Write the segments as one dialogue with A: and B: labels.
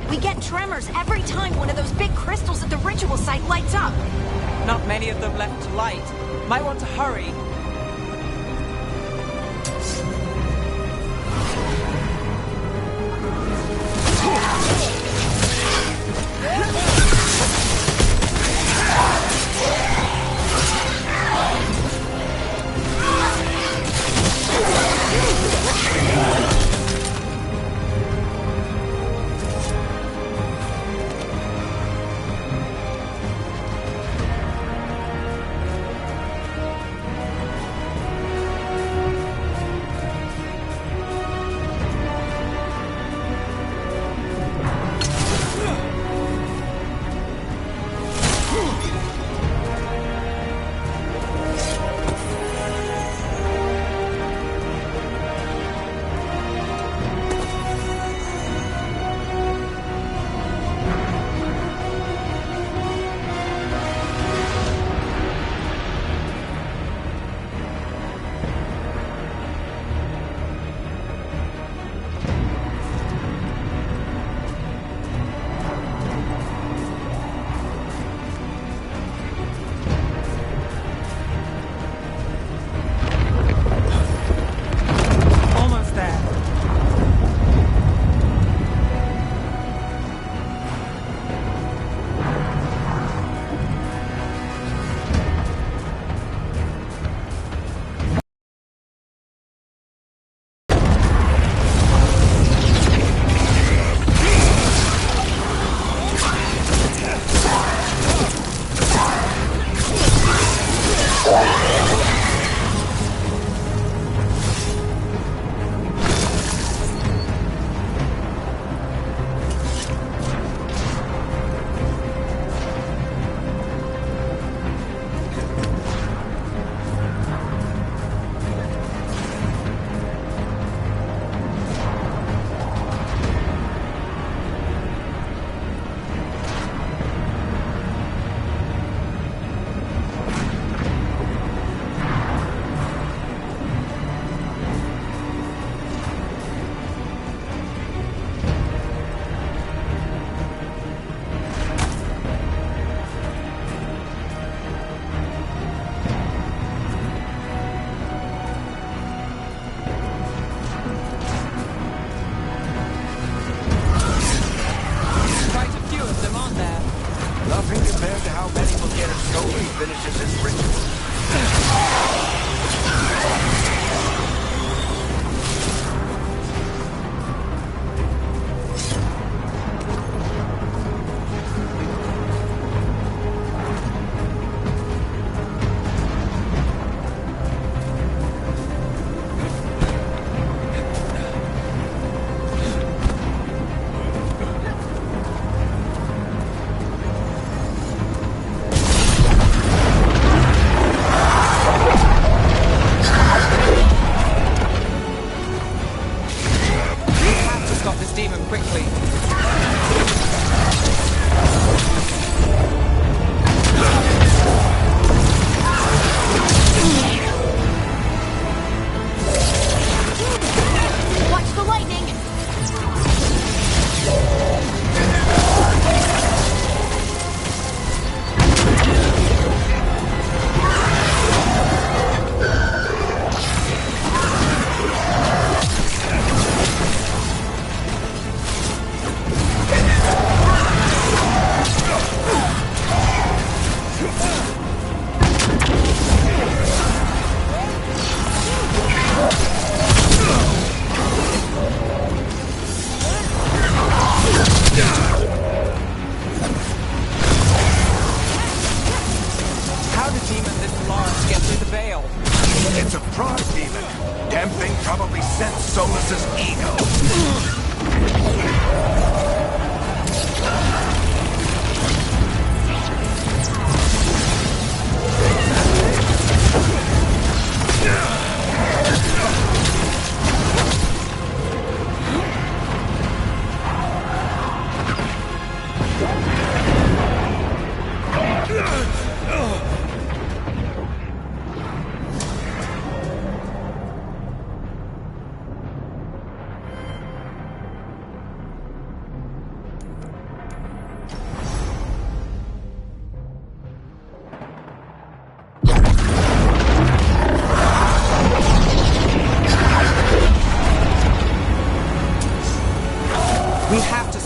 A: We get tremors every time one of those big crystals at the ritual site lights up.
B: Not many of them left to light. Might want to hurry.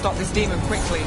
B: stop this demon quickly.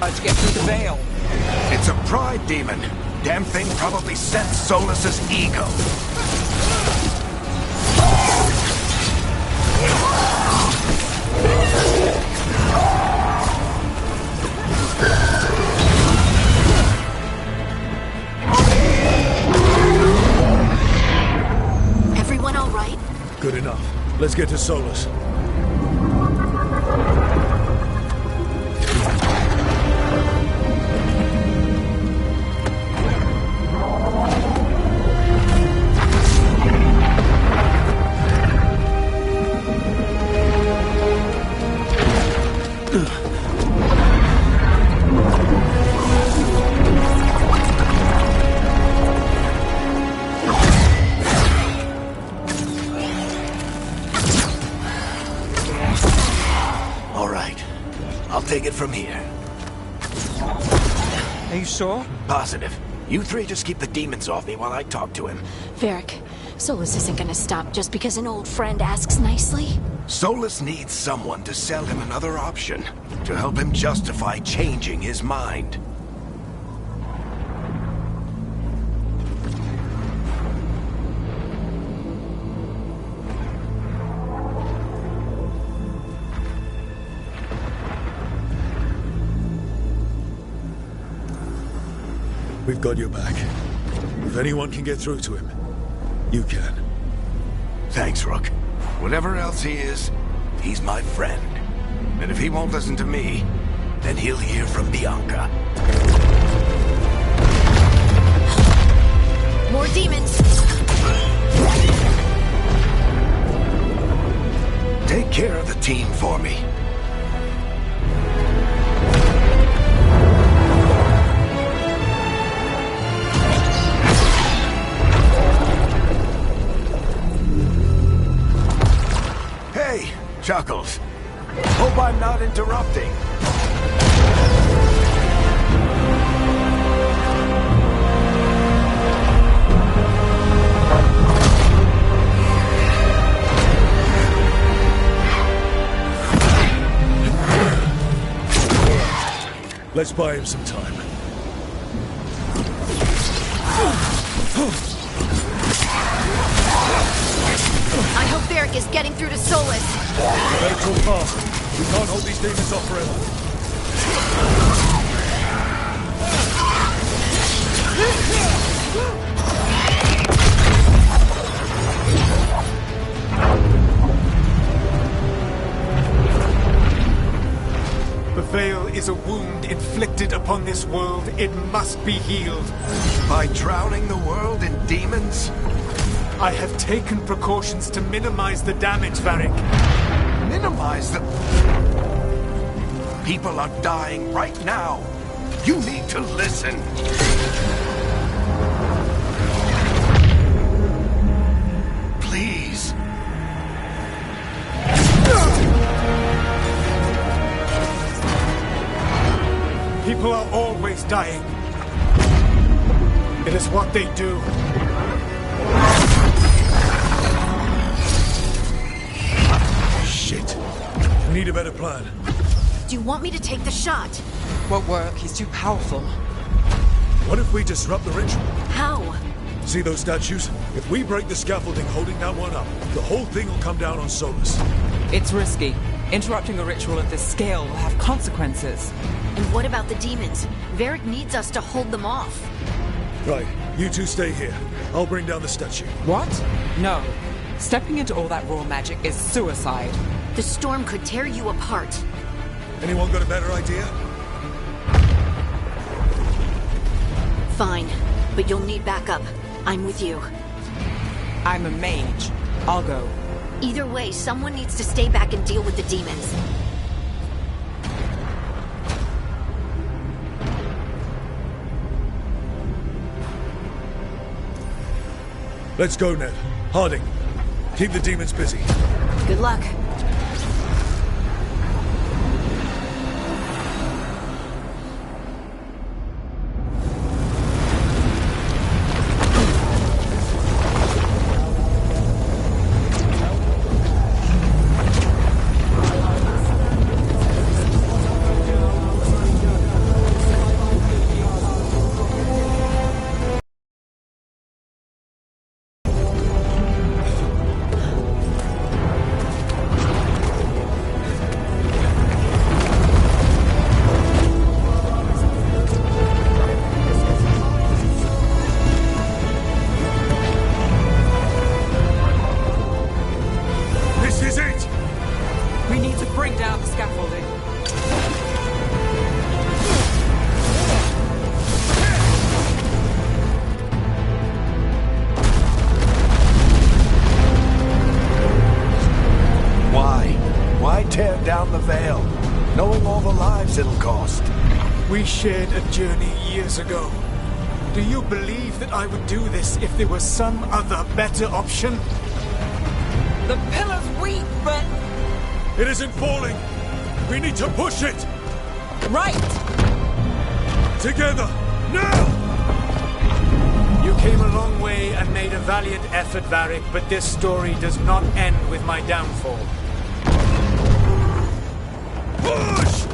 B: To get through the veil.
C: It's a pride demon. Damn thing probably sensed Solus's ego.
A: Everyone all right?
D: Good enough. Let's get to Solus.
C: Take it from here.
B: Are you sure?
C: Positive. You three just keep the demons off me while I talk to him.
A: Varric, Solus isn't gonna stop just because an old friend asks nicely.
C: Solus needs someone to sell him another option, to help him justify changing his mind.
D: We've got your back. If anyone can get through to him, you can.
C: Thanks, Rook. Whatever else he is, he's my friend. And if he won't listen to me, then he'll hear from Bianca.
A: More demons!
C: Take care of the team for me. Chuckles. Hope I'm not interrupting.
D: Let's buy him some time.
A: I hope Varric is getting through to Solus.
D: Better talk fast. We can't hold these demons off forever.
E: The veil is a wound inflicted upon this world. It must be healed.
C: By drowning the world in demons?
E: I have taken precautions to minimize the damage, Varric.
C: Minimize the... People are dying right now. You need to listen. Please.
E: People are always dying. It is what they do.
D: Shit. We need a better plan.
A: Do you want me to take the shot?
B: Won't work. He's too powerful.
D: What if we disrupt the ritual?
A: How?
D: See those statues? If we break the scaffolding holding that one up, the whole thing will come down on Solus.
B: It's risky. Interrupting a ritual of this scale will have consequences.
A: And what about the demons? Varric needs us to hold them off.
D: Right, you two stay here. I'll bring down the statue.
B: What? No. Stepping into all that raw magic is suicide.
A: The storm could tear you apart.
D: Anyone got a better idea?
A: Fine, but you'll need backup. I'm with you.
B: I'm a mage. I'll go.
A: Either way, someone needs to stay back and deal with the demons.
D: Let's go, Ned. Harding, keep the demons busy.
A: Good luck.
C: Tear down the veil, knowing all the lives it'll cost.
E: We shared a journey years ago. Do you believe that I would do this if there was some other better option?
B: The pillar's weak, but...
D: It isn't falling! We need to push it!
B: Right!
D: Together! Now!
E: You came a long way and made a valiant effort, Varric, but this story does not end with my downfall.
D: Push!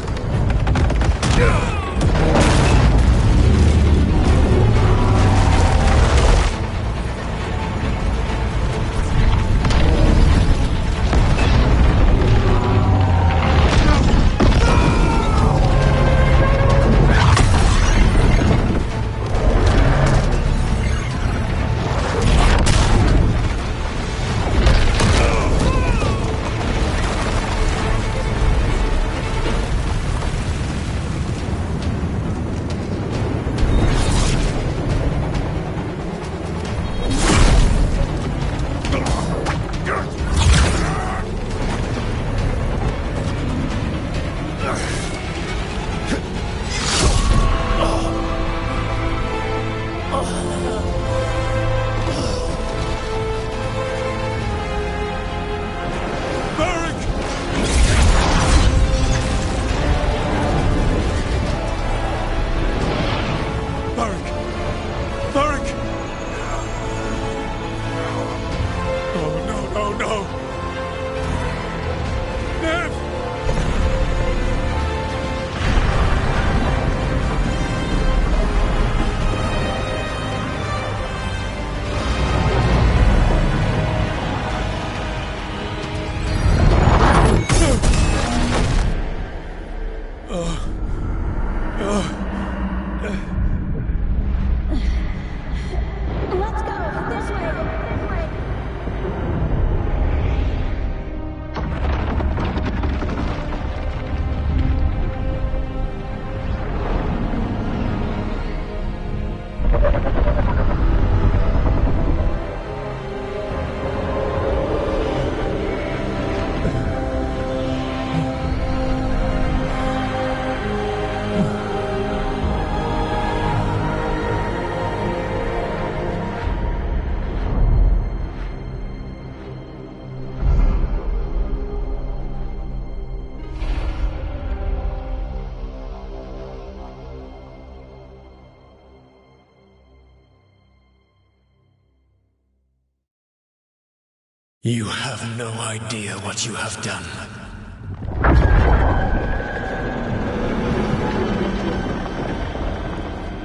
E: You have no idea what you have done.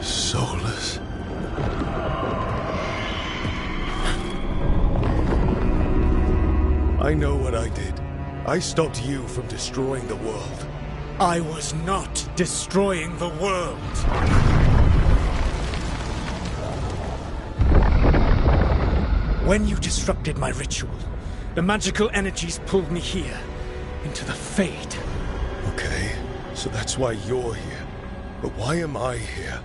D: Soulless. I know what I did. I stopped you from destroying the world.
E: I was not destroying the world. When you disrupted my ritual, the magical energies pulled me here. into the Fade.
D: Okay, so that's why you're here. But why am I here?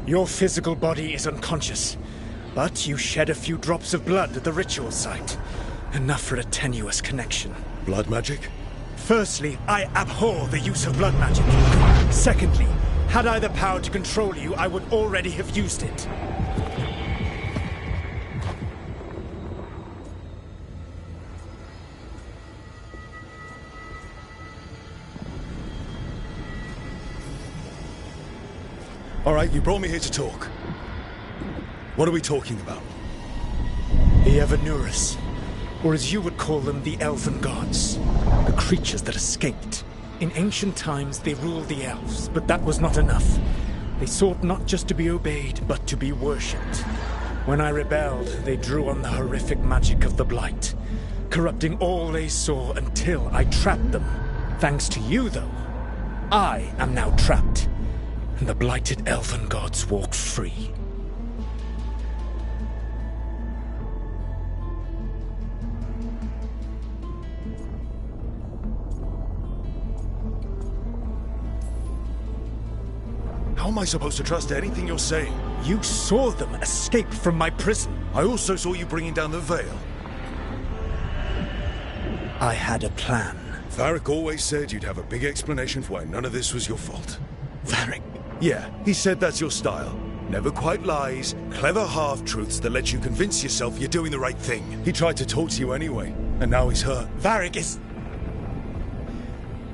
E: Your physical body is unconscious, but you shed a few drops of blood at the ritual site. Enough for a tenuous connection.
D: Blood magic?
E: Firstly, I abhor the use of blood magic. Secondly, had I the power to control you, I would already have used it.
D: All right, you brought me here to talk. What are we talking about?
E: The Evanurus, or as you would call them, the Elven Gods. The creatures that escaped. In ancient times, they ruled the elves, but that was not enough. They sought not just to be obeyed, but to be worshipped. When I rebelled, they drew on the horrific magic of the Blight, corrupting all they saw until I trapped them. Thanks to you, though, I am now trapped, and the blighted Elven Gods walk free.
D: How am I supposed to trust anything you're saying?
E: You saw them escape from my prison.
D: I also saw you bringing down the veil.
E: I had a plan.
D: Varric always said you'd have a big explanation for why none of this was your fault.
E: Varric?
D: Yeah, he said that's your style. Never quite lies, clever half-truths that let you convince yourself you're doing the right thing. He tried to talk to you anyway, and now he's hurt.
E: Varric is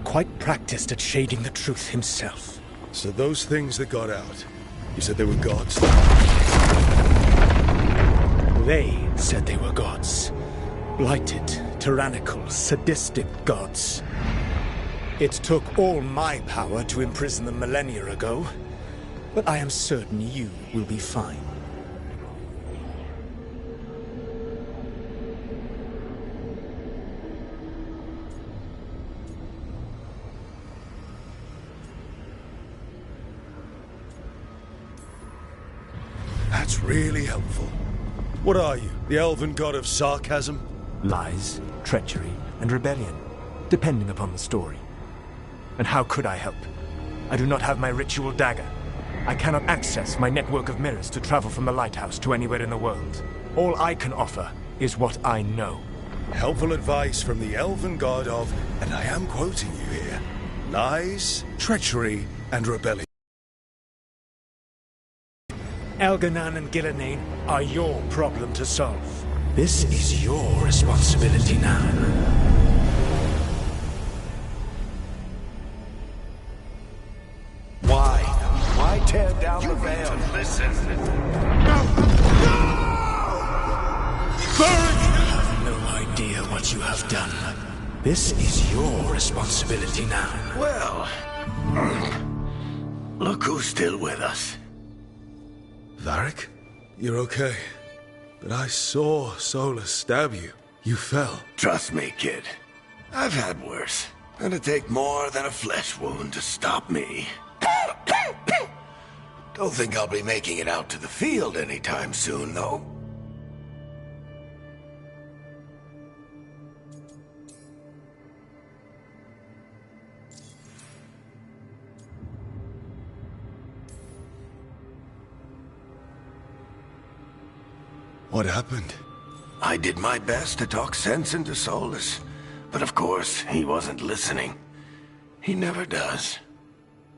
E: quite practiced at shading the truth himself.
D: So those things that got out, you said they were gods?
E: They said they were gods. Blighted, tyrannical, sadistic gods. It took all my power to imprison them millennia ago, but I am certain you will be fine.
D: That's really helpful. What are you, the elven god of sarcasm?
E: Lies, treachery, and rebellion, depending upon the story. And how could I help? I do not have my ritual dagger. I cannot access my network of mirrors to travel from the lighthouse to anywhere in the world. All I can offer is what I know.
D: Helpful advice from the elven god of, and I am quoting you here, lies, treachery, and rebellion.
E: Elganan and Gillenane are your problem to solve. This is your responsibility now.
C: Why tear down the veil? Listen.
E: You have no idea what you have done. This is your responsibility now.
C: Well, look who's still with us.
D: Varric? You're okay. But I saw Solus stab you. You fell.
C: Trust me, kid. I've had worse. It'd take more than a flesh wound to stop me. Don't think I'll be making it out to the field anytime soon, though.
D: What happened?
C: I did my best to talk sense into Solus, but of course, he wasn't listening. He never does.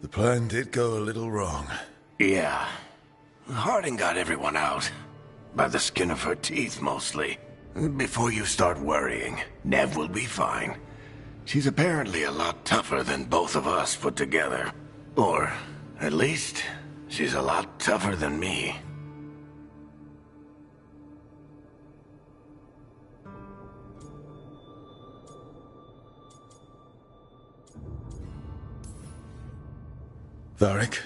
D: The plan did go a little wrong.
C: Yeah. Harding got everyone out. By the skin of her teeth, mostly. Before you start worrying, Nev will be fine. She's apparently a lot tougher than both of us put together. Or, at least, she's a lot tougher than me.
D: Varric,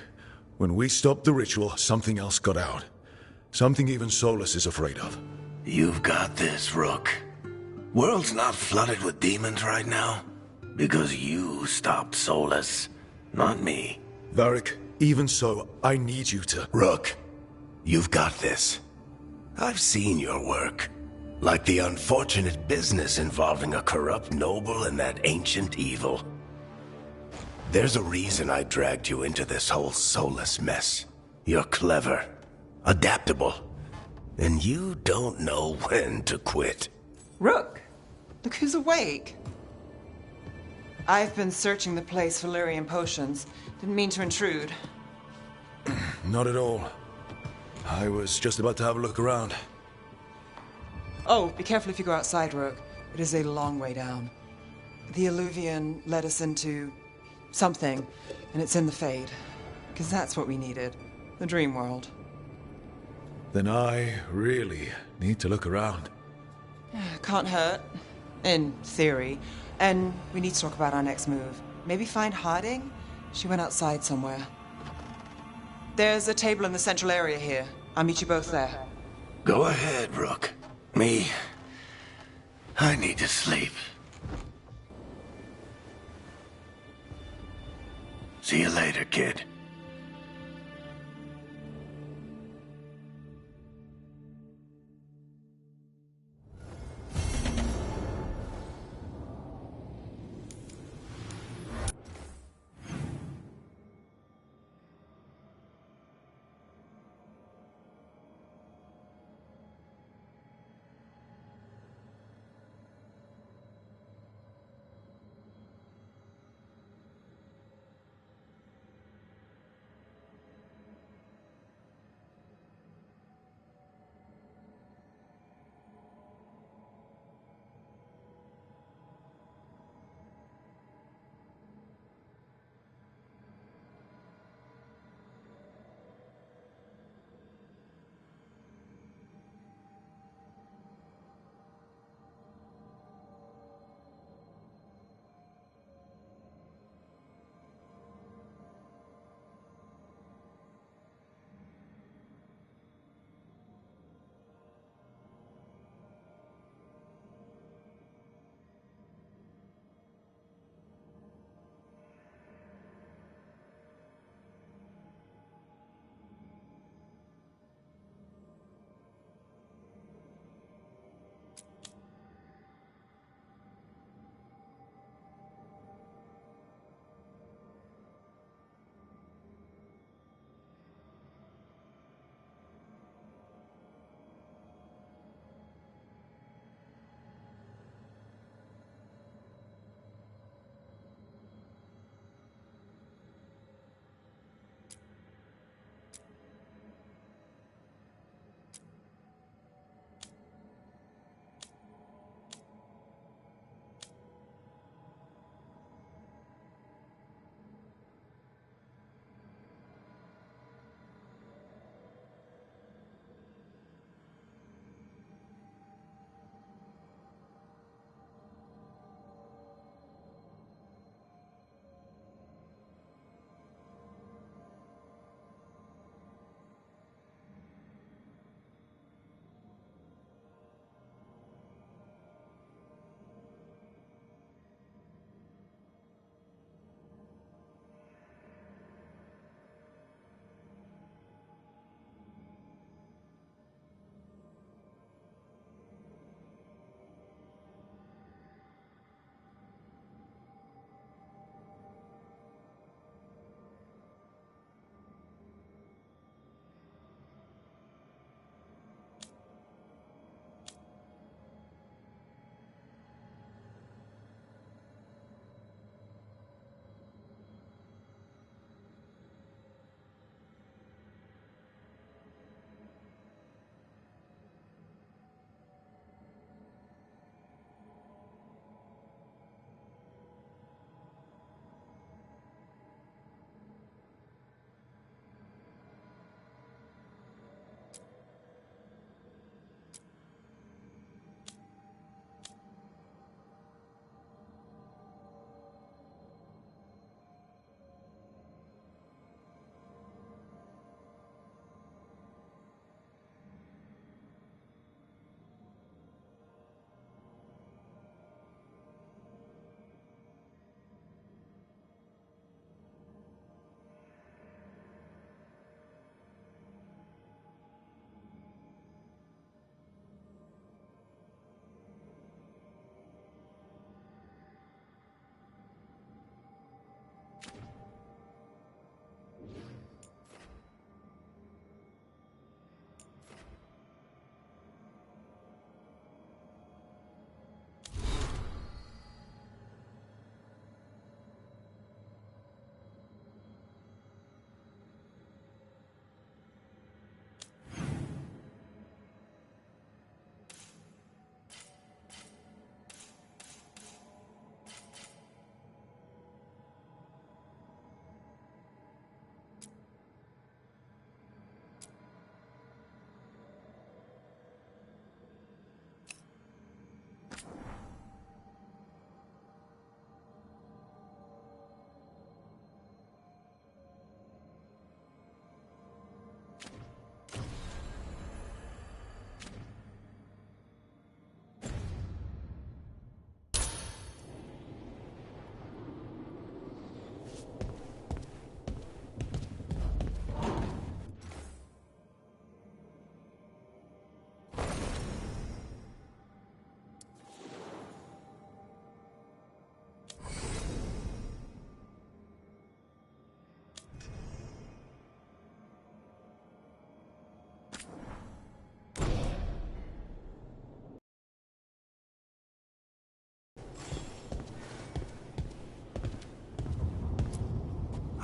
D: when we stopped the ritual, something else got out. Something even Solus is afraid of.
C: You've got this, Rook. World's not flooded with demons right now. Because you stopped Solus, not me.
D: Varric, even so, I need you to...
C: Rook, you've got this. I've seen your work. Like the unfortunate business involving a corrupt noble and that ancient evil. There's a reason I dragged you into this whole soulless mess. You're clever, adaptable, and you don't know when to quit.
B: Rook, look who's awake. I've been searching the place for Lyrian potions. Didn't mean to intrude.
D: Not at all. I was just about to have a look around.
B: Oh, be careful if you go outside, Rook. It is a long way down. The Illuvian led us into something, and it's in the Fade. Because that's what we needed. The dream world.
D: Then I really need to look around.
B: Can't hurt. In theory. And we need to talk about our next move. Maybe find Harding? She went outside somewhere. There's a table in the central area here. I'll meet you both there.
C: Go ahead, Rook. Me, I need to sleep. See you later, kid.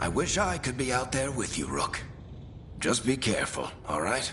C: I wish I could be out there with you, Rook. Just be careful, all right?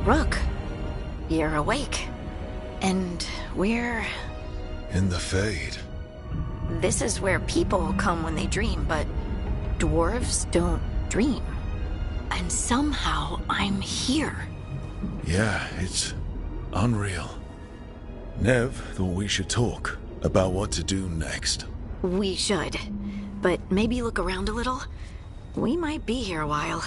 A: Rook, you're awake. And we're...
D: In the Fade.
A: This is where people come when they dream, but dwarves don't dream. And somehow I'm here.
D: Yeah, it's unreal. Nev thought we should talk about what to do next.
A: We should. But maybe look around a little. We might be here a while.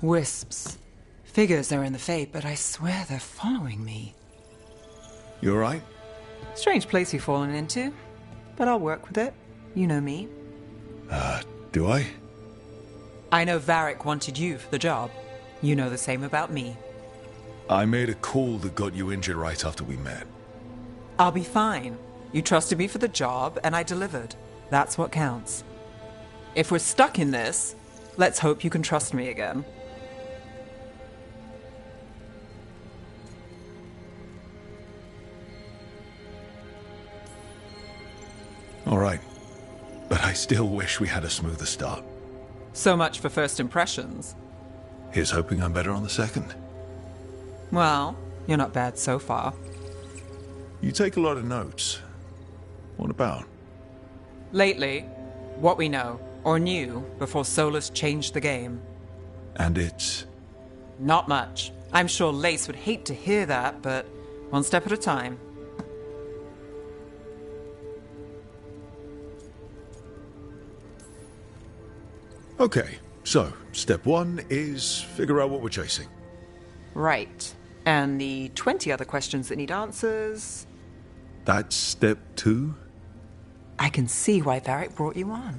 B: Wisps. Figures are in the Fate, but I swear they're following me.
D: You alright?
B: Strange place you've fallen into, but I'll work with it. You know me.
D: Do I?
B: I know Varric wanted you for the job. You know the same about me.
D: I made a call that got you injured right after we met.
B: I'll be fine. You trusted me for the job, and I delivered. That's what counts. If we're stuck in this, let's hope you can trust me again.
D: Alright. But I still wish we had a smoother start.
B: So much for first impressions.
D: Here's hoping I'm better on the second.
B: Well, you're not bad so far.
D: You take a lot of notes. What about?
B: Lately, what we know, or knew, before Solus changed the game.
D: And it's...
B: Not much. I'm sure Lace would hate to hear that, but one step at a time.
D: Okay, so, step one is figure out what we're chasing.
B: Right. And the 20 other questions that need answers...
D: That's step two?
B: I can see why Varric brought you on.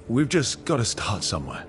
D: We've just got to start somewhere.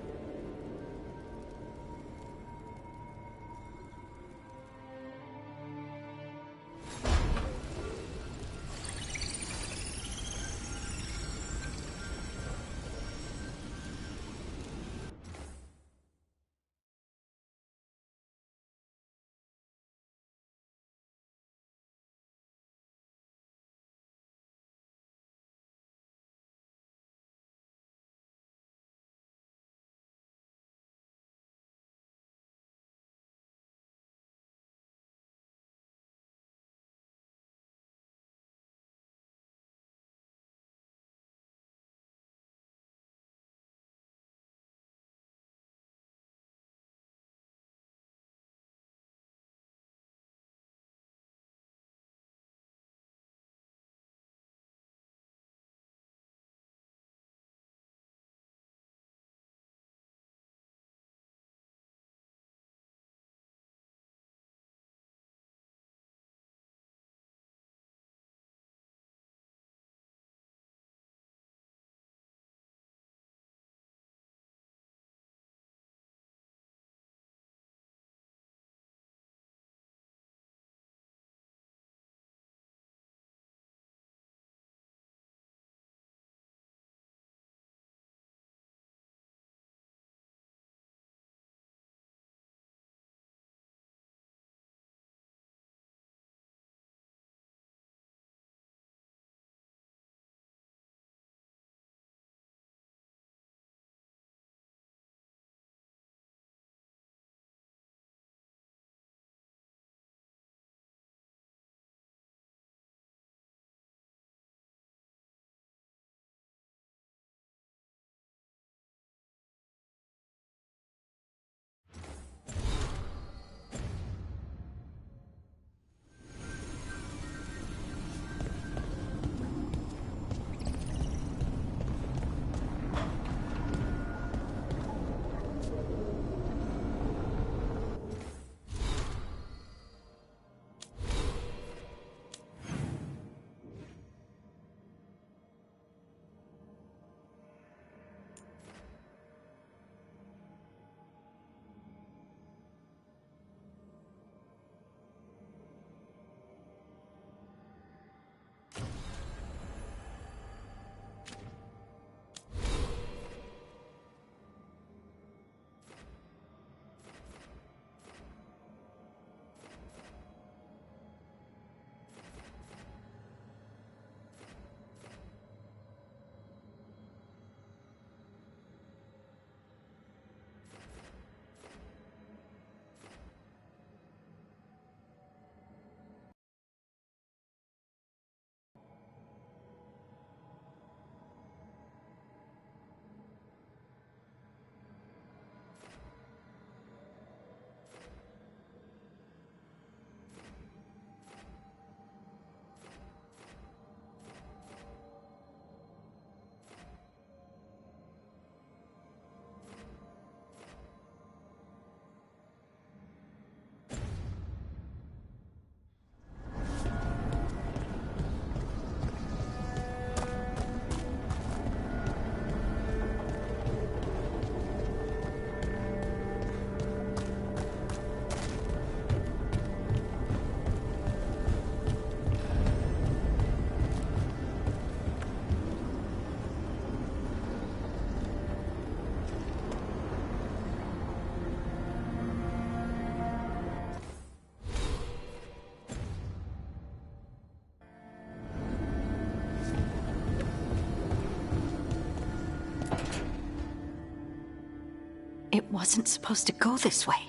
A: It wasn't supposed to go this way.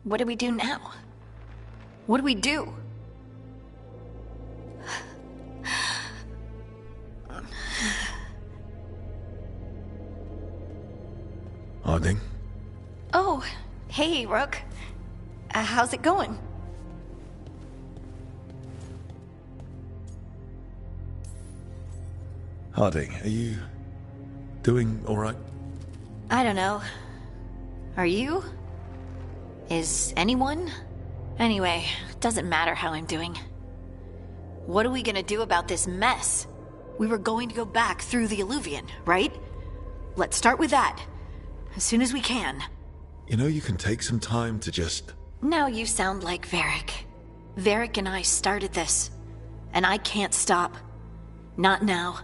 A: What do we do now? What do we do?
D: Harding?
A: Oh, hey, Rook. How's it going?
D: Harding, are you doing all right?
A: I don't know. Are you? Is anyone? Anyway, doesn't matter how I'm doing. What are we gonna do about this mess? We were going to go back through the Alluvion, right? Let's start with that. As soon as we can.
D: You know, you can take some time to just...
A: Now you sound like Varric. Varric and I started this. And I can't stop. Not now.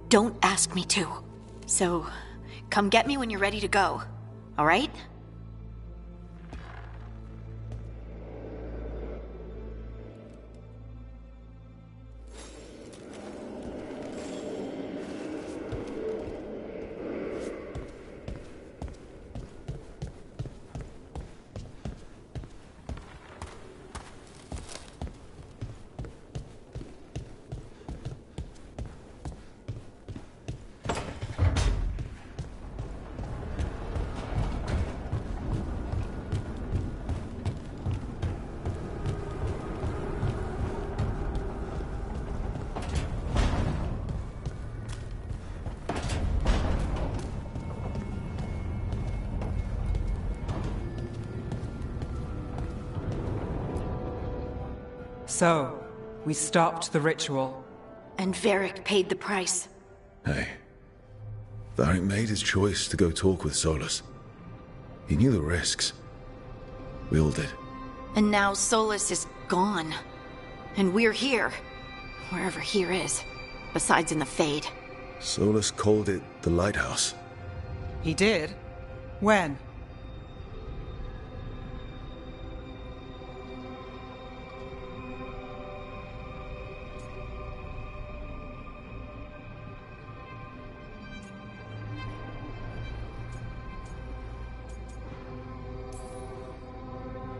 A: Don't ask me to. So, come get me when you're ready to go. All right?
B: So, we stopped the ritual.
A: And Varric paid the price.
D: Hey. Varric made his choice to go talk with Solus. He knew the risks. We all did.
A: And now Solus is gone. And we're here. Wherever here is. Besides in the Fade.
D: Solus called it the Lighthouse.
B: He did? When?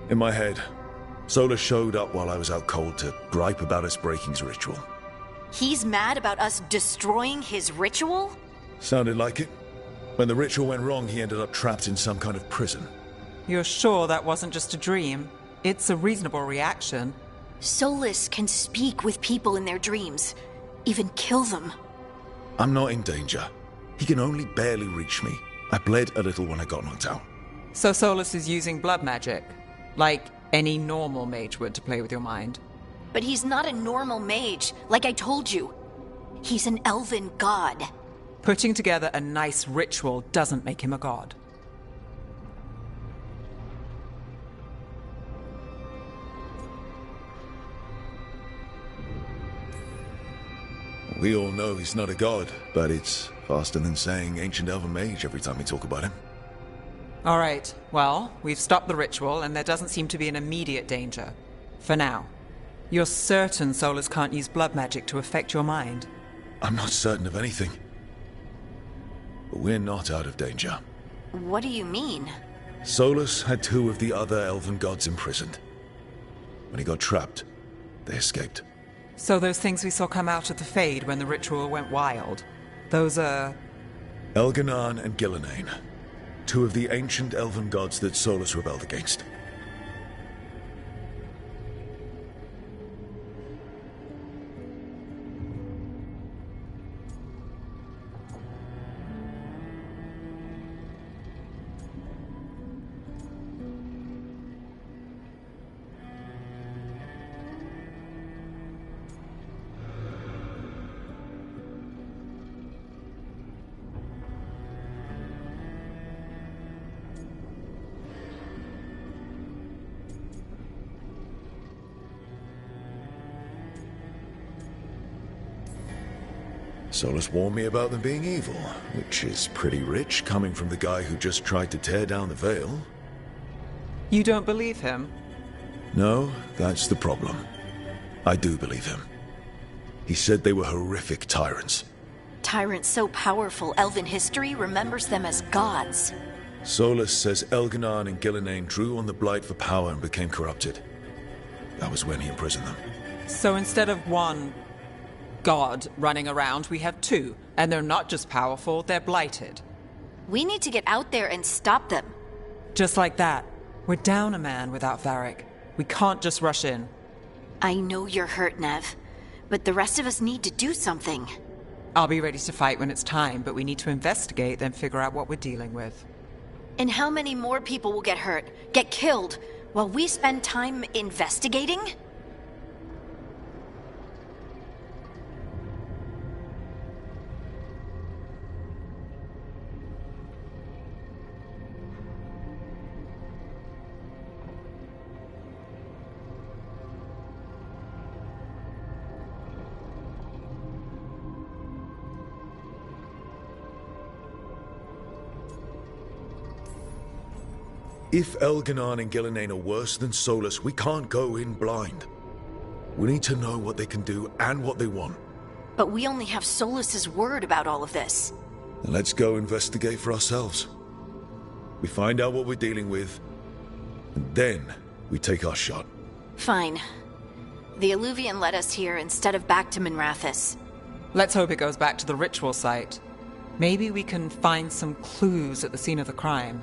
D: In my head, Solus showed up while I was out cold to gripe about us breaking his ritual.
A: He's mad about us destroying his ritual?
D: Sounded like it. When the ritual went wrong, he ended up trapped in some kind of prison.
B: You're sure that wasn't just a dream? It's a reasonable reaction.
A: Solus can speak with people in their dreams. Even kill them.
D: I'm not in danger. He can only barely reach me. I bled a little when I got knocked out.
B: So Solus is using blood magic? Like any normal mage would to play with your mind?
A: But he's not a normal mage, like I told you. He's an elven god.
B: Putting together a nice ritual doesn't make him a god.
D: We all know he's not a god, but it's faster than saying ancient elven mage every time we talk about him.
B: All right, well, we've stopped the ritual and there doesn't seem to be an immediate danger. For now. You're certain Solus can't use blood magic to affect your mind?
D: I'm not certain of anything. But we're not out of danger.
A: What do you mean?
D: Solus had two of the other elven gods imprisoned. When he got trapped, they escaped.
B: So those things we saw come out of the Fade when the ritual went wild, those are...
D: Elganan and Gillenane. Two of the ancient elven gods that Solus rebelled against. Solus warned me about them being evil, which is pretty rich coming from the guy who just tried to tear down the veil.
B: You don't believe him?
D: No, that's the problem. I do believe him. He said they were horrific tyrants.
A: tyrant so powerful, Elven history remembers them as gods.
D: Solus says Elganon and Gillenane drew on the Blight for power and became corrupted. That was when he imprisoned them.
B: So instead of one god running around, we have two. And they're not just powerful, they're blighted.
A: We need to get out there and stop them.
B: Just like that. We're down a man without Varric. We can't just rush in.
A: I know you're hurt, Nev, but the rest of us need to do something.
B: I'll be ready to fight when it's time, but we need to investigate, then figure out what we're dealing with.
A: And how many more people will get hurt, get killed, while we spend time investigating?
D: If Elganon and Gillenane are worse than Solus, we can't go in blind. We need to know what they can do and what they want.
A: But we only have Solus's word about all of this.
D: Then let's go investigate for ourselves. We find out what we're dealing with, and then we take our shot.
A: Fine. The Alluvian led us here instead of back to Minrathous.
B: Let's hope it goes back to the ritual site. Maybe we can find some clues at the scene of the crime.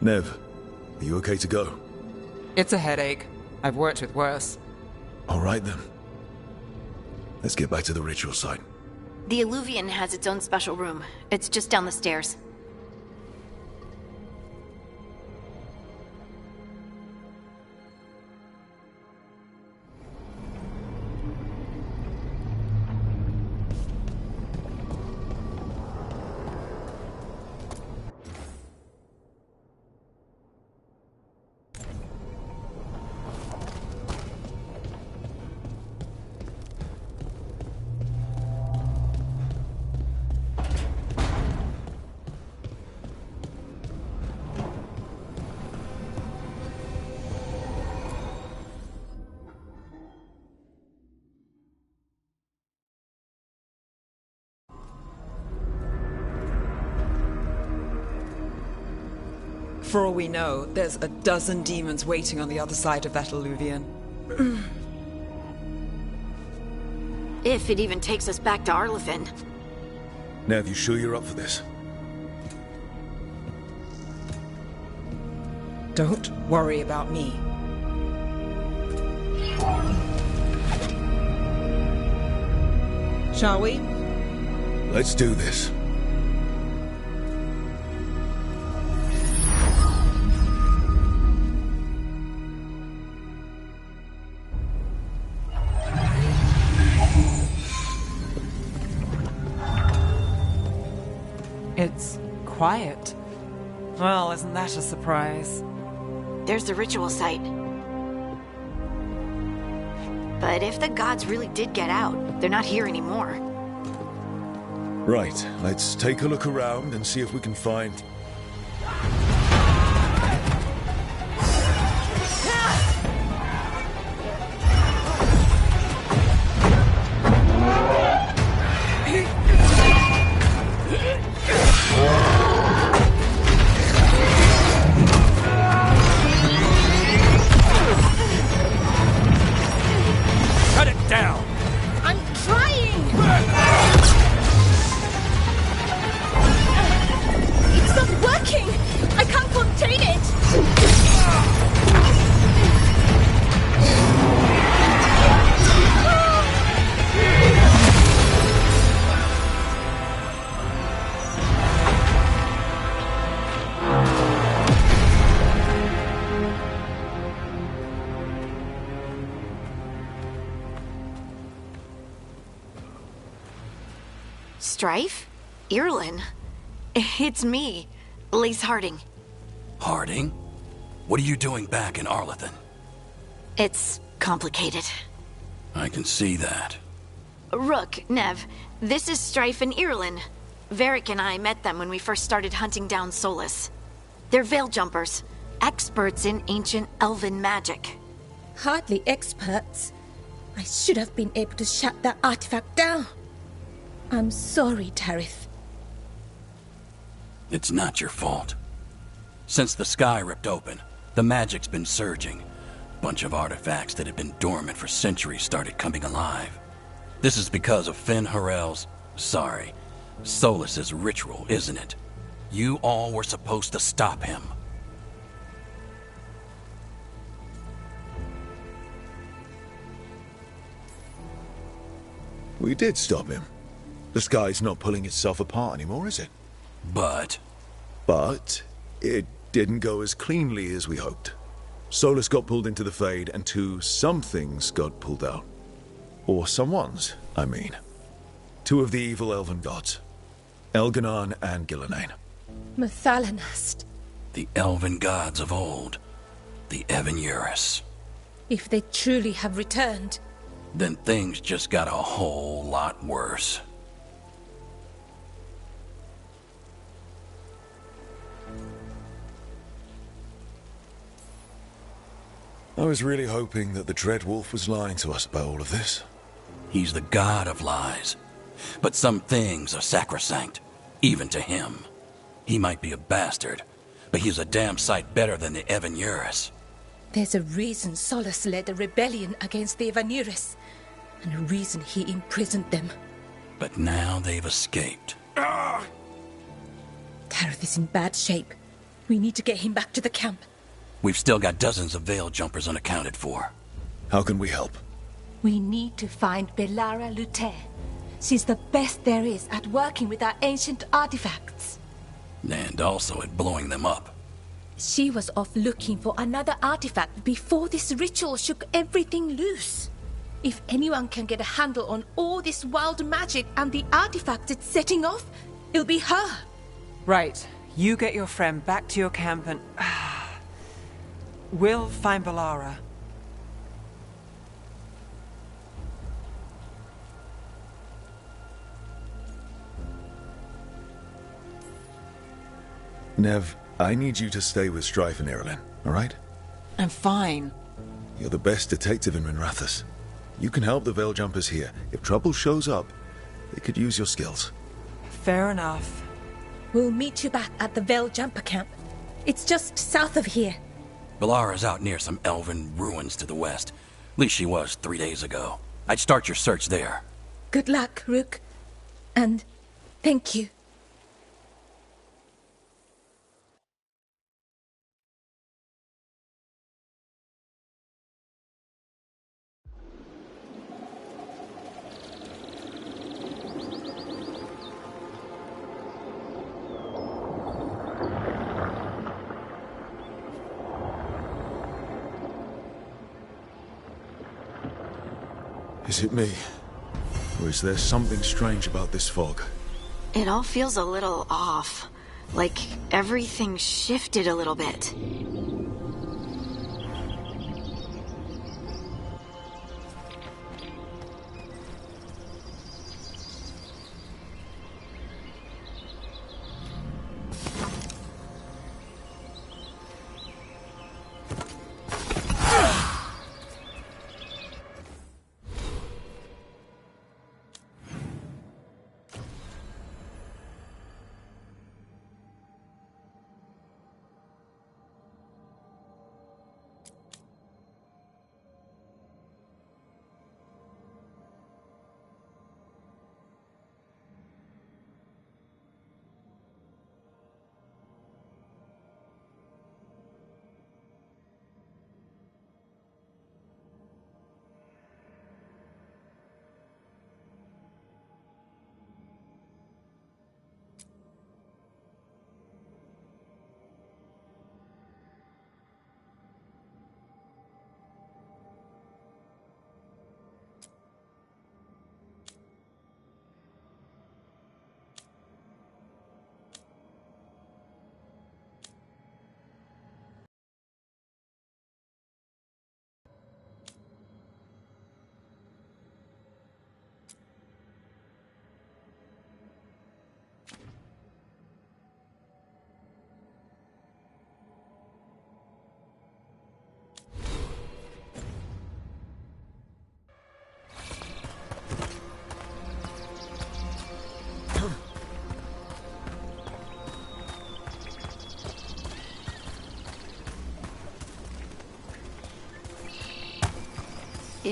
D: Nev, are you okay to go?
B: It's a headache. I've worked with worse.
D: All right then. Let's get back to the ritual site.
A: The Alluvian has its own special room. It's just down the stairs.
B: For all we know, there's a dozen demons waiting on the other side of that Alluvian.
A: If it even takes us back to Arlithin.
D: Nev, you sure you're up for this?
B: Don't worry about me. Shall we?
D: Let's do this.
B: It's quiet. Well, isn't that a surprise?
A: There's the ritual site. But if the gods really did get out, they're not here anymore.
D: Right, let's take a look around and see if we can find...
E: Cut it down!
A: I'm trying! It's not working! I can't contain it! Strife? Irlin? It's me, Lace Harding.
F: Harding? What are you doing back in Arlithin?
A: It's complicated.
F: I can see that.
A: Rook, Nev, this is Strife and Irlin. Varric and I met them when we first started hunting down Solus. They're veil jumpers, experts in ancient elven magic.
G: Hardly experts. I should have been able to shut that artifact down. I'm sorry, Tarith.
F: It's not your fault. Since the sky ripped open, the magic's been surging. Bunch of artifacts that had been dormant for centuries started coming alive. This is because of Solus's ritual, isn't it? You all were supposed to stop him.
D: We did stop him. The sky's not pulling itself apart anymore, is it?
F: But
D: it didn't go as cleanly as we hoped. Solus got pulled into the Fade, and some things got pulled out. Or someone's, I mean. Two of the evil elven gods. Elganon and Gillenane.
G: Mathalanast.
F: The elven gods of old. The Evanurus.
G: If they truly have returned...
F: Then things just got a whole lot worse.
D: I was really hoping that the Dread Wolf was lying to us about all of this.
F: He's the god of lies. But some things are sacrosanct, even to him. He might be a bastard, but he's a damn sight better than the Evanurus.
G: There's a reason Solus led a rebellion against the Evanurus, and a reason he imprisoned them.
F: But now they've escaped.
G: Tarith is in bad shape. We need to get him back to the camp.
F: We've still got dozens of veil jumpers unaccounted for.
D: How can we help?
G: We need to find Belara Luthe. She's the best there is at working with our ancient artifacts.
F: And also at blowing them up.
G: She was off looking for another artifact before this ritual shook everything loose. If anyone can get a handle on all this wild magic and the artifacts it's setting off, it'll be her.
B: Right. You get your friend back to your camp and... we'll find Belara.
D: Nev, I need you to stay with Strife and Irilyn, all right?
B: I'm fine.
D: You're the best detective in Minrathous. You can help the Veil Jumpers here. If trouble shows up, they could use your skills.
B: Fair enough.
G: We'll meet you back at the Veil Jumper camp. It's just south of here.
F: Belara's out near some elven ruins to the west. At least she was 3 days ago. I'd start your search there.
G: Good luck, Rook. And thank you.
D: Is it me? Or is there something strange about this fog?
A: It all feels a little off. Like everything shifted a little bit.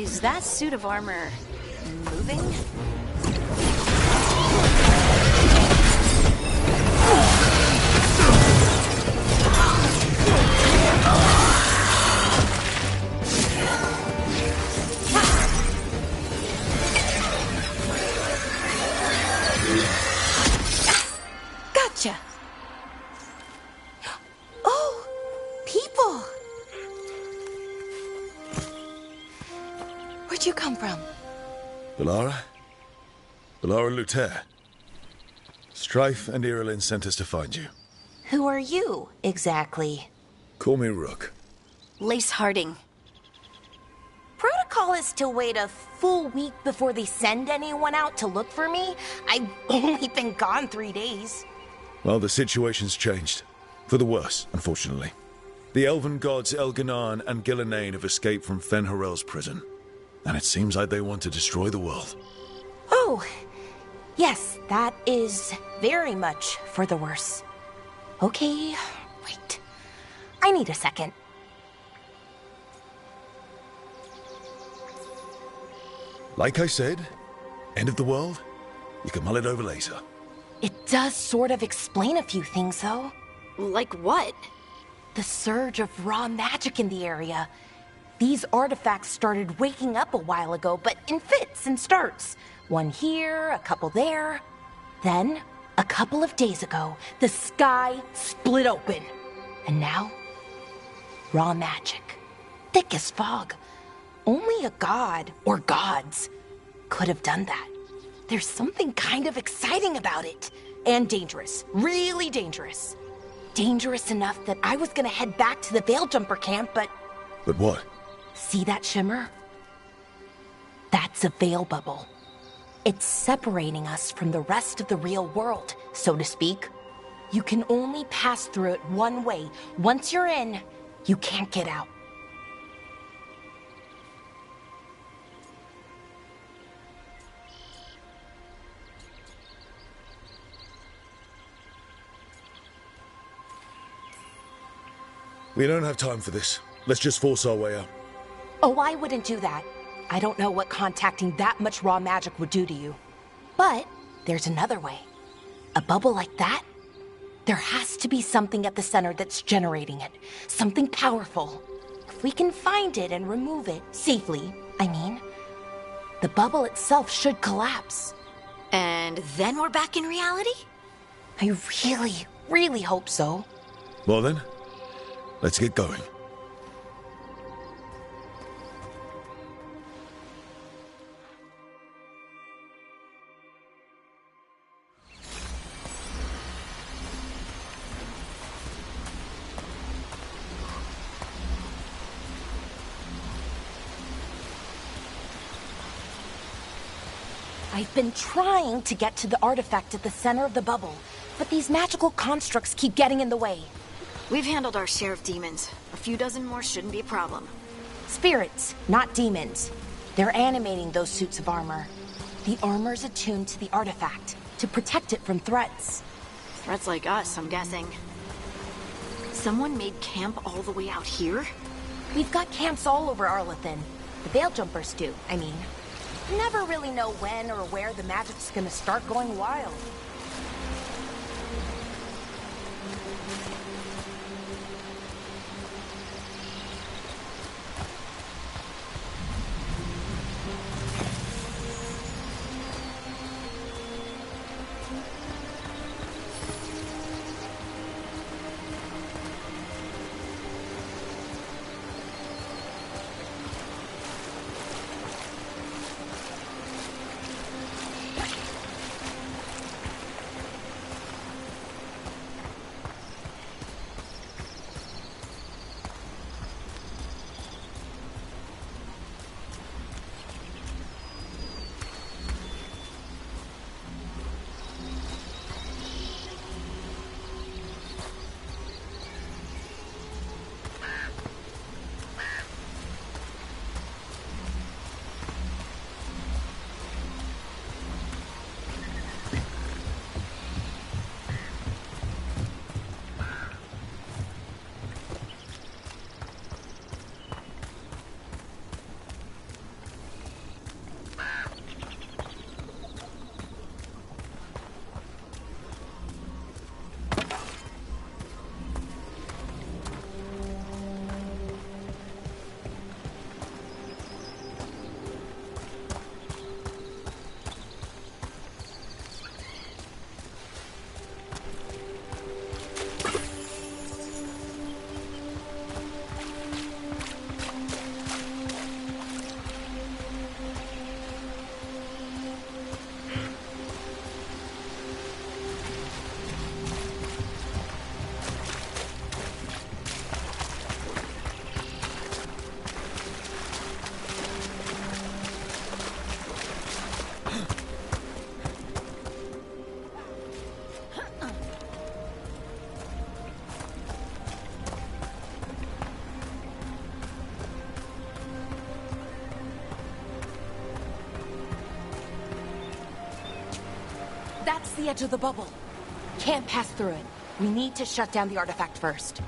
A: Is that suit of armor moving?
G: Gotcha. Oh, people. Where'd you come from?
D: Bellara? Bellara Luther. Strife and Irilyn sent us to find you.
H: Who are you, exactly?
D: Call me Rook.
A: Lace Harding.
H: Protocol is to wait a full week before they send anyone out to look for me. I've only been gone 3 days.
D: Well, the situation's changed. For the worse, unfortunately. The elven gods Elganan and Gillenane have escaped from Fen'Harel's prison. And it seems like they want to destroy the world.
H: Oh, yes, that is very much for the worse. Okay, wait. I need a second.
D: Like I said, end of the world? You can mull it over later.
H: It does sort of explain a few things, though.
A: Like what?
H: The surge of raw magic in the area. These artifacts started waking up a while ago, but in fits and starts. One here, a couple there. Then, a couple of days ago, the sky split open. And now, raw magic. Thick as fog. Only a god, or gods, could have done that. There's something kind of exciting about it. And dangerous. Really dangerous. Dangerous enough that I was gonna head back to the Veil Jumper camp, but...
D: But what?
H: See that shimmer? That's a veil bubble. It's separating us from the rest of the real world, so to speak. You can only pass through it one way. Once you're in, you can't get out.
D: We don't have time for this. Let's just force our way out.
H: Oh, I wouldn't do that. I don't know what contacting that much raw magic would do to you. But there's another way. A bubble like that? There has to be something at the center that's generating it. Something powerful. If we can find it and remove it, safely, I mean, the bubble itself should collapse.
A: And then we're back in reality?
H: I really, really hope so.
D: Well then, let's get going.
H: I've been trying to get to the artifact at the center of the bubble, but these magical constructs keep getting in the way.
A: We've handled our share of demons. A few dozen more shouldn't be a problem.
H: Spirits, not demons. They're animating those suits of armor. The armor's attuned to the artifact, to protect it from threats.
A: Threats like us, I'm guessing. Someone made camp all the way out here?
H: We've got camps all over Arlethan. The Veil Jumpers do, I mean. Never really know when or where the magic's gonna start going wild. That's the edge of the bubble. Can't pass through it. We need to shut down the artifact first.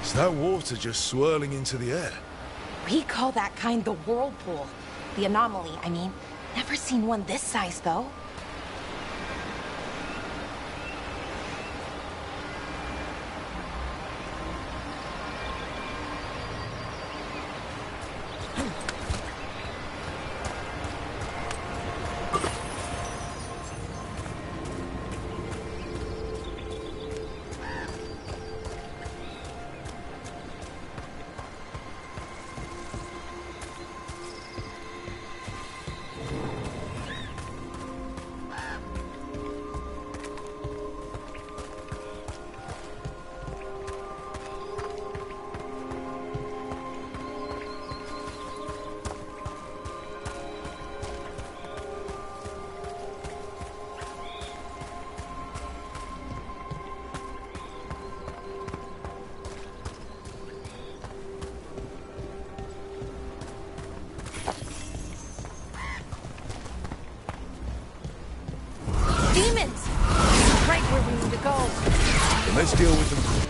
D: Is that water just swirling into the air?
H: We call that kind the whirlpool. The anomaly, I mean. Never seen one this size, though. Demons! Right where we need to go.
D: Then let's deal with them.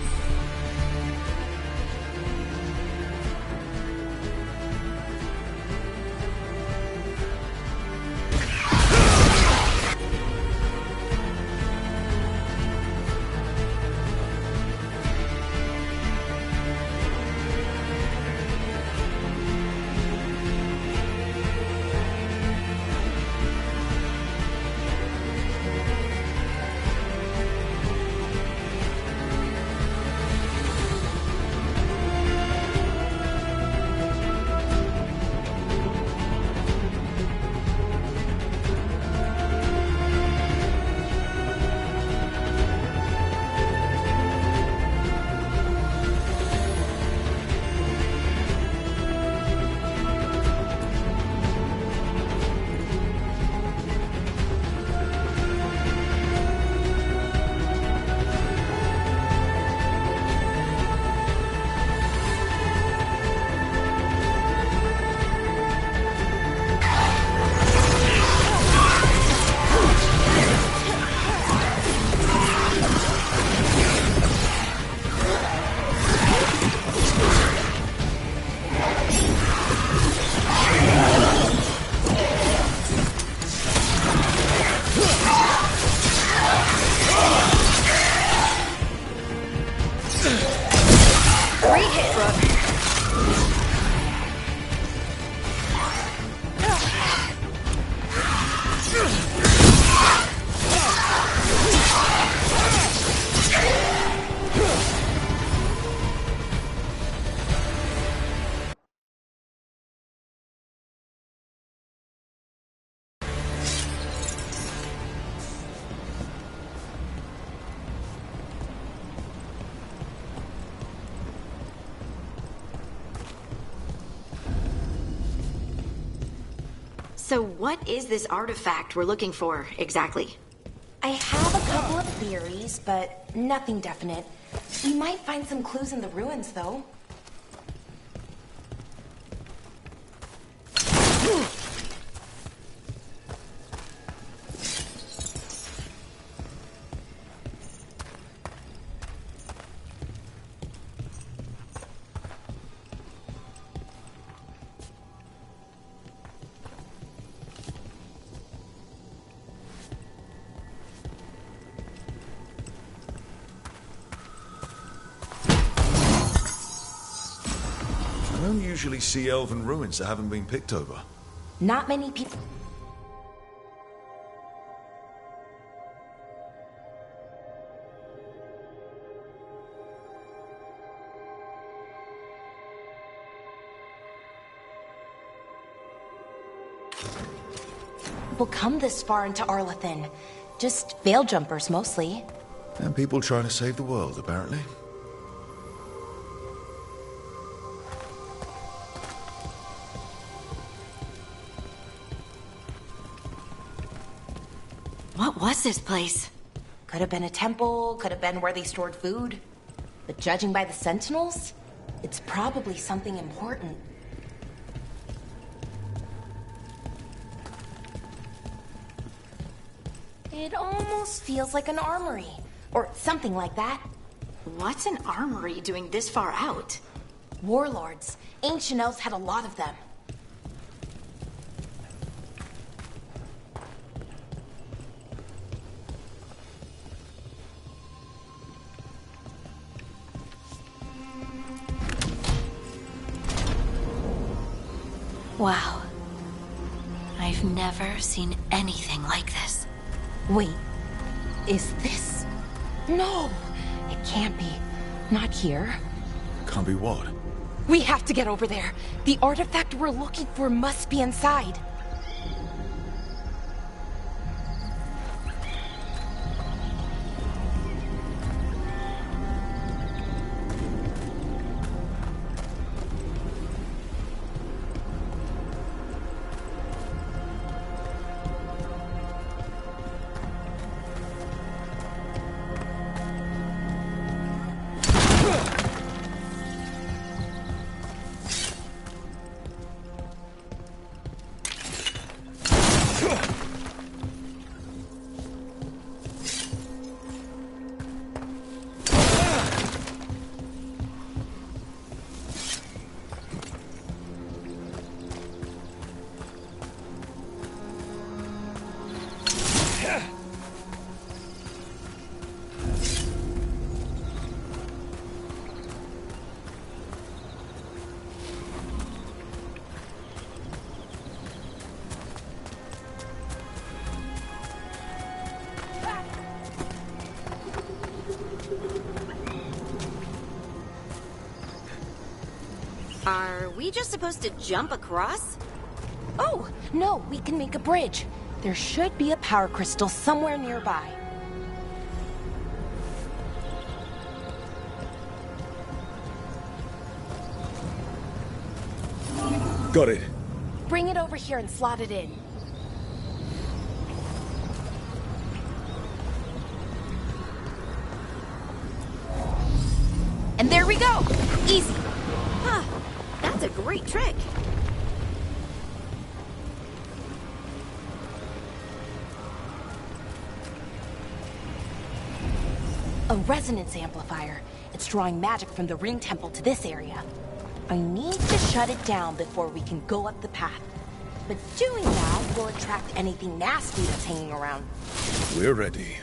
A: So what is this artifact we're looking for, exactly?
H: I have a couple of theories, but nothing definite. We might find some clues in the ruins, though.
D: I don't usually see elven ruins that haven't been picked over.
H: Not many people... People come this far into Arlathan. Just veil jumpers, mostly.
D: And people trying to save the world, apparently.
A: What was this place?
H: Could have been a temple, could have been where they stored food. But judging by the sentinels, it's probably something important. It almost feels like an armory, or something like that.
A: What's an armory doing this far out?
H: Warlords. Ancient elves had a lot of them.
A: Wow. I've never seen anything like this.
H: Wait, is this? No, it can't be. Not here.
D: Can't be what?
H: We have to get over there. The artifact we're looking for must be inside.
A: Are we just supposed to jump across?
H: Oh, no, we can make a bridge. There should be a power crystal somewhere nearby.
D: Got it.
H: Bring it over here and slot it in. And there we go! Easy!
A: Huh. That's a great trick.
H: A resonance amplifier. It's drawing magic from the ring temple to this area. I need to shut it down before we can go up the path. But doing that will attract anything nasty that's hanging around.
D: We're ready.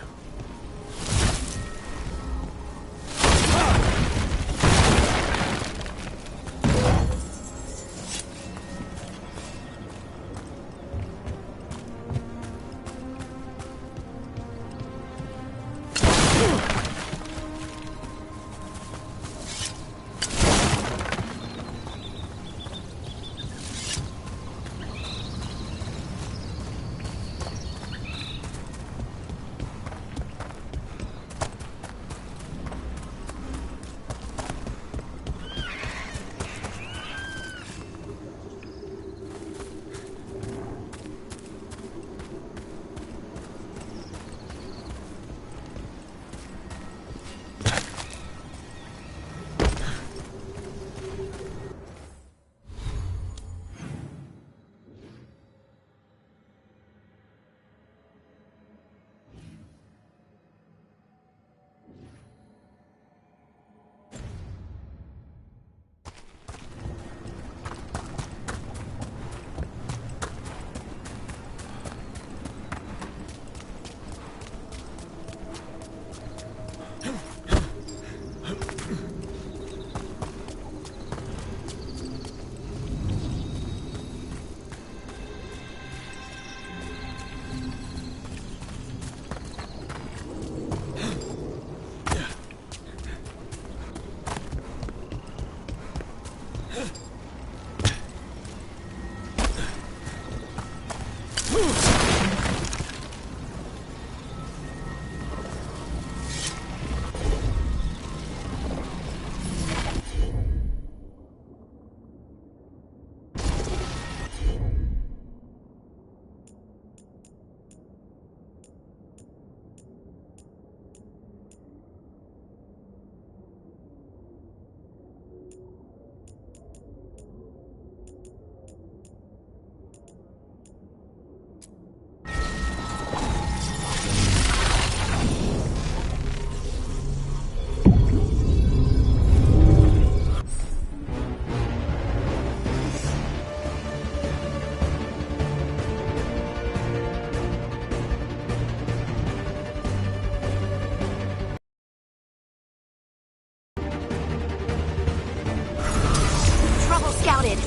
A: Trouble scouted.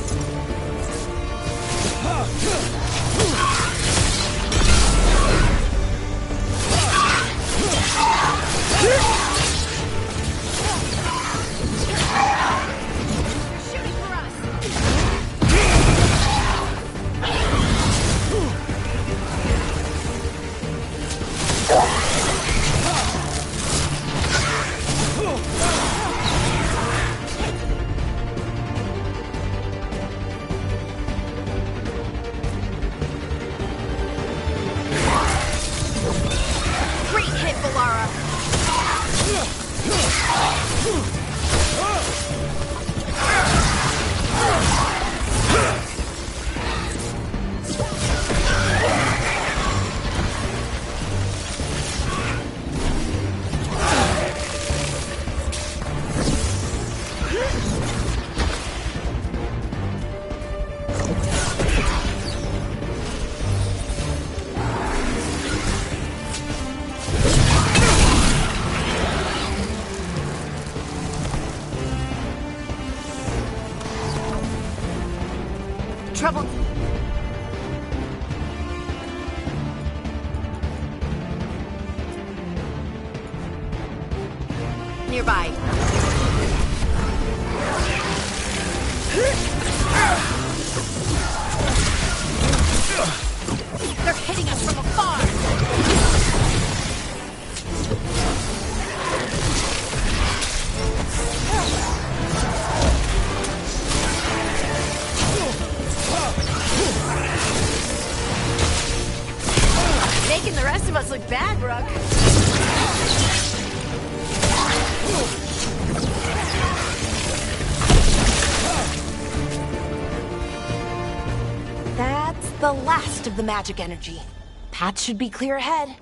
A: Great hit, Valara. Trouble. Nearby. They're hitting us from afar. Making the rest of us look bad, Brooke.
H: That's the last of the magic energy. Path should be clear ahead.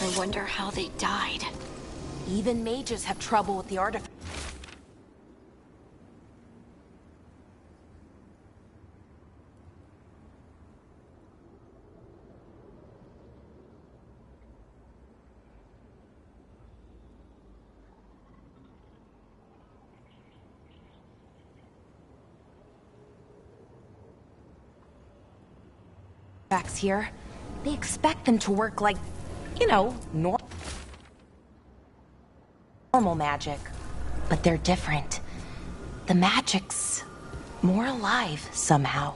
A: I wonder how they died.
H: Even mages have trouble with the artifact. artifacts here. They expect them to work like, normal magic. But they're different. The magic's more alive somehow.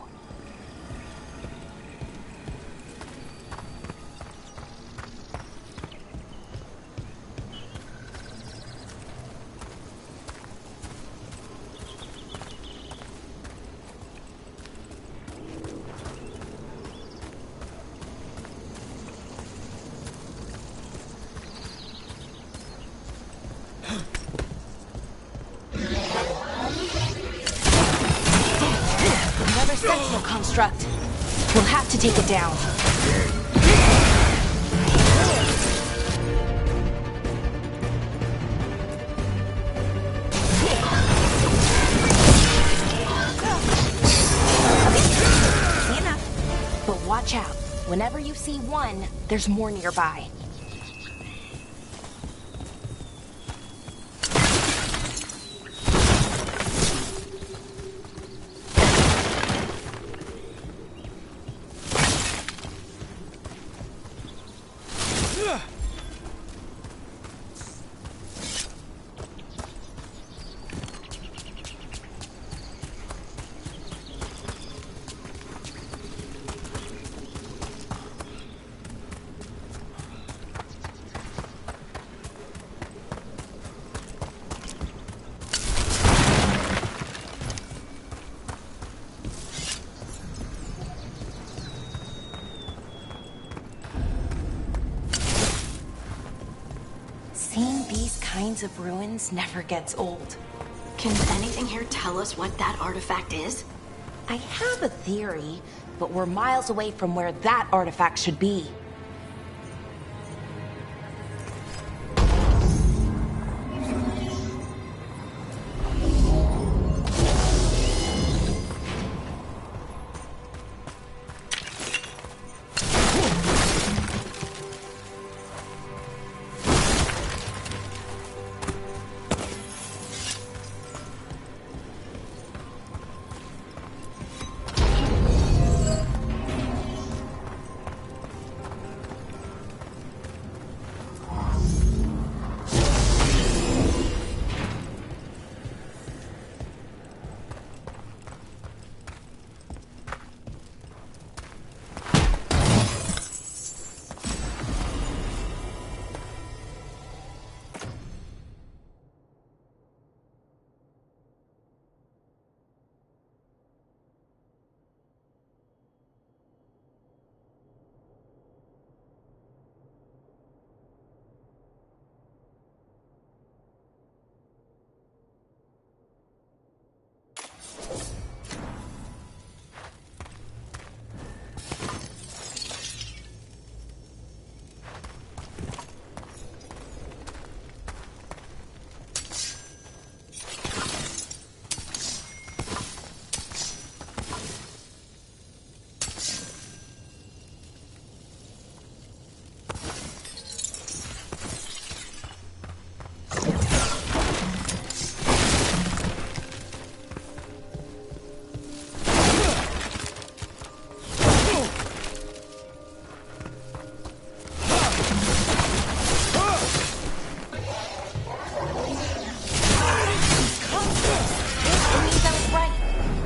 H: Sentinel construct. We'll have to take it down. Easy enough. But watch out. Whenever you see one, there's more nearby. Seeing these kinds of ruins never gets old.
A: Can anything here tell us what that artifact is?
H: I have a theory, but we're miles away from where that artifact should be.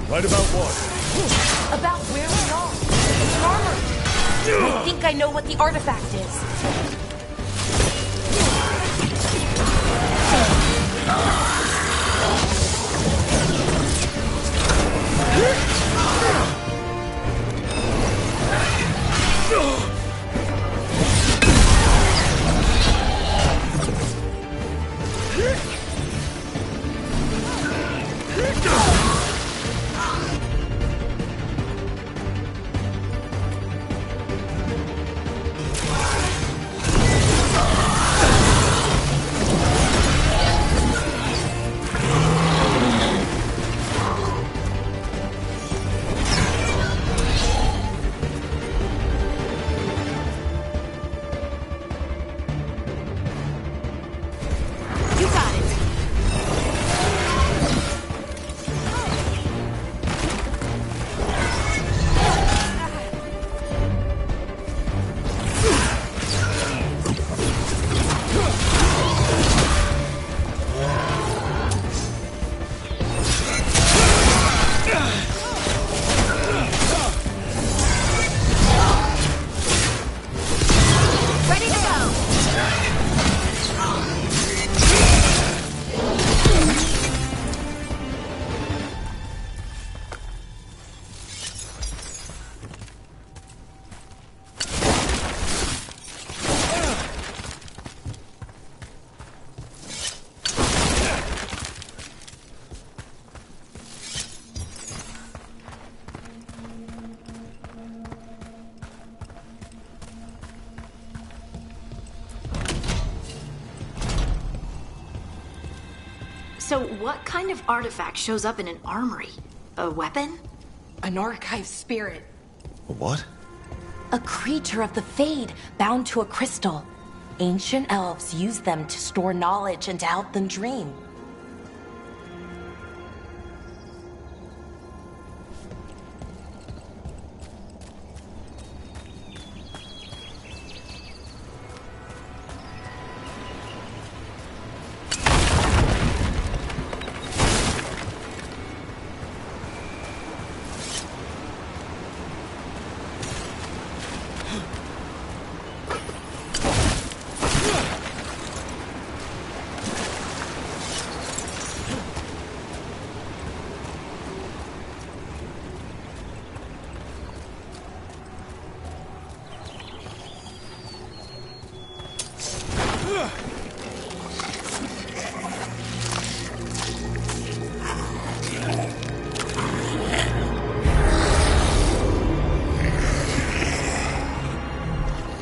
D: Right about what?
H: About where we are. It's armored. I think I know what the artifact is.
A: So what kind of artifact shows up in an armory? A weapon?
H: An archive spirit.
D: A what?
H: A creature of the Fade, bound to a crystal. Ancient elves use them to store knowledge and to help them dream.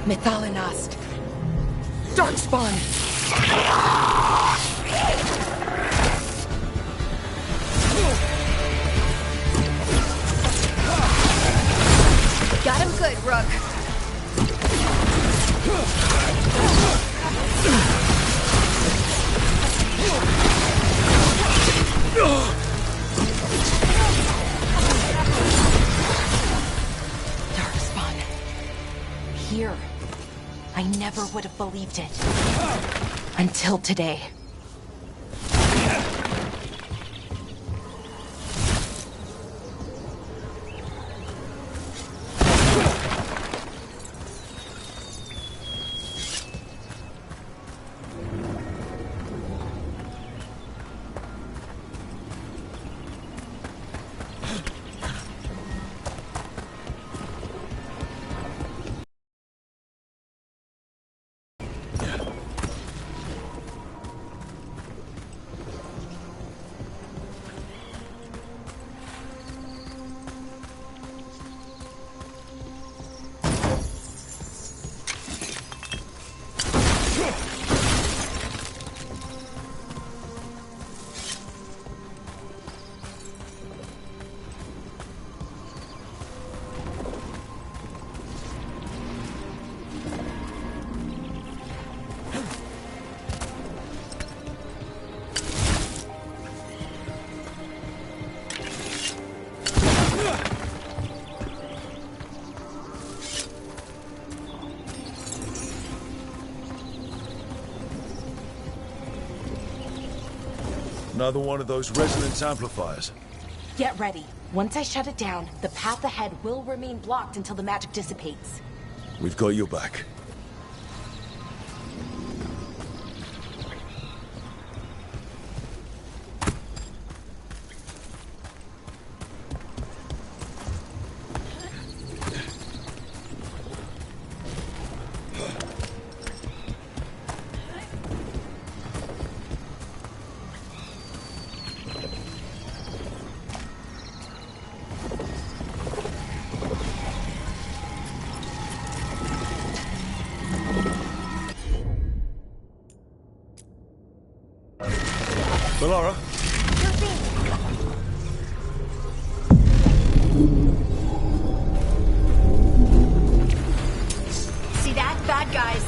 H: Methalinast. Darkspawn.
A: Got him good, Rook.
H: Darkspawn. Here. I never would have believed it. Until today.
D: Another one of those resonance amplifiers.
H: Get ready. Once I shut it down, the path ahead will remain blocked until the magic dissipates.
D: We've got your back. Laura?
A: See that? Bad guys.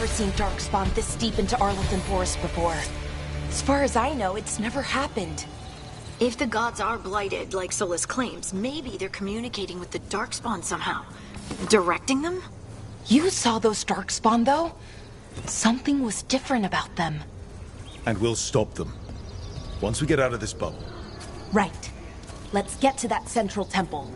H: Seen Darkspawn this deep into Arlington Forest before. As far as I know, it's never happened.
A: If the gods are blighted, like Solus claims, maybe they're communicating with the Darkspawn somehow. Directing them?
H: You saw those Darkspawn, though? Something was different about them.
D: And we'll stop them. Once we get out of this bubble.
H: Right. Let's get to that central temple.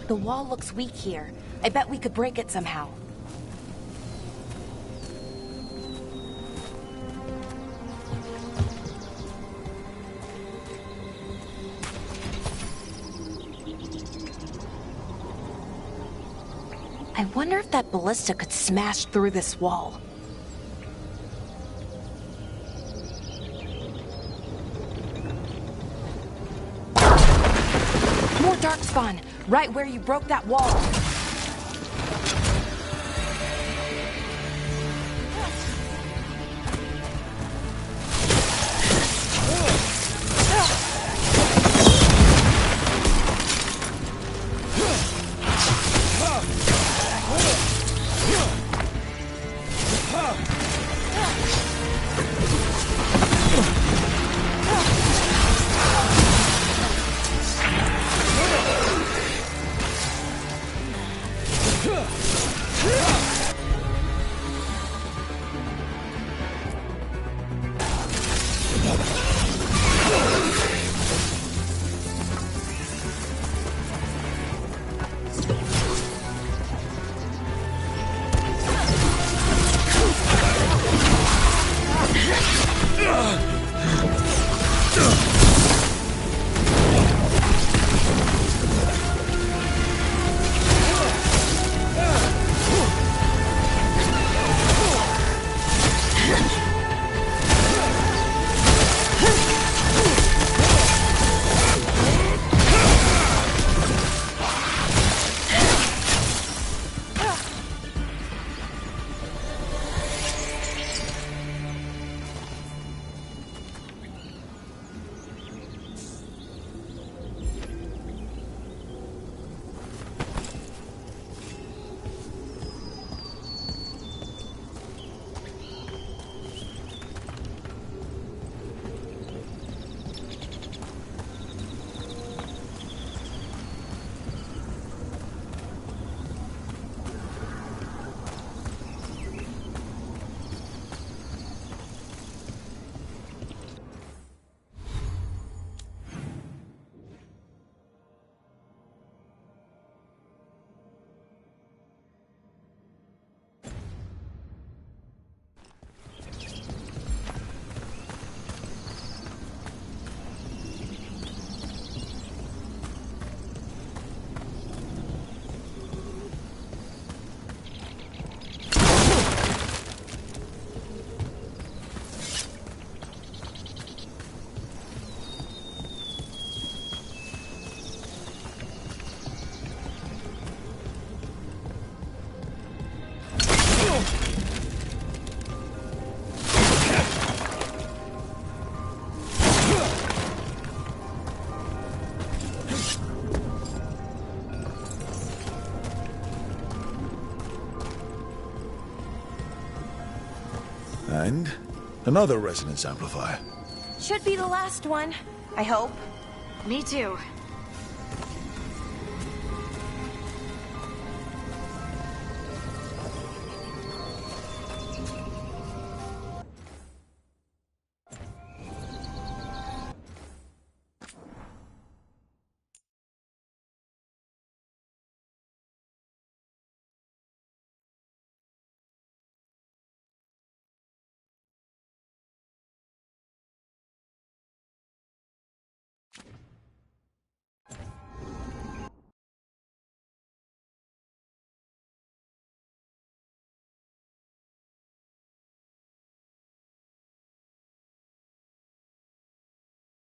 H: The wall looks weak here. I bet we could break it somehow. I wonder if that ballista could smash through this wall. More darkspawn, right where you broke that wall.
D: And another resonance amplifier.
H: Should be the last one, I hope.
A: Me too.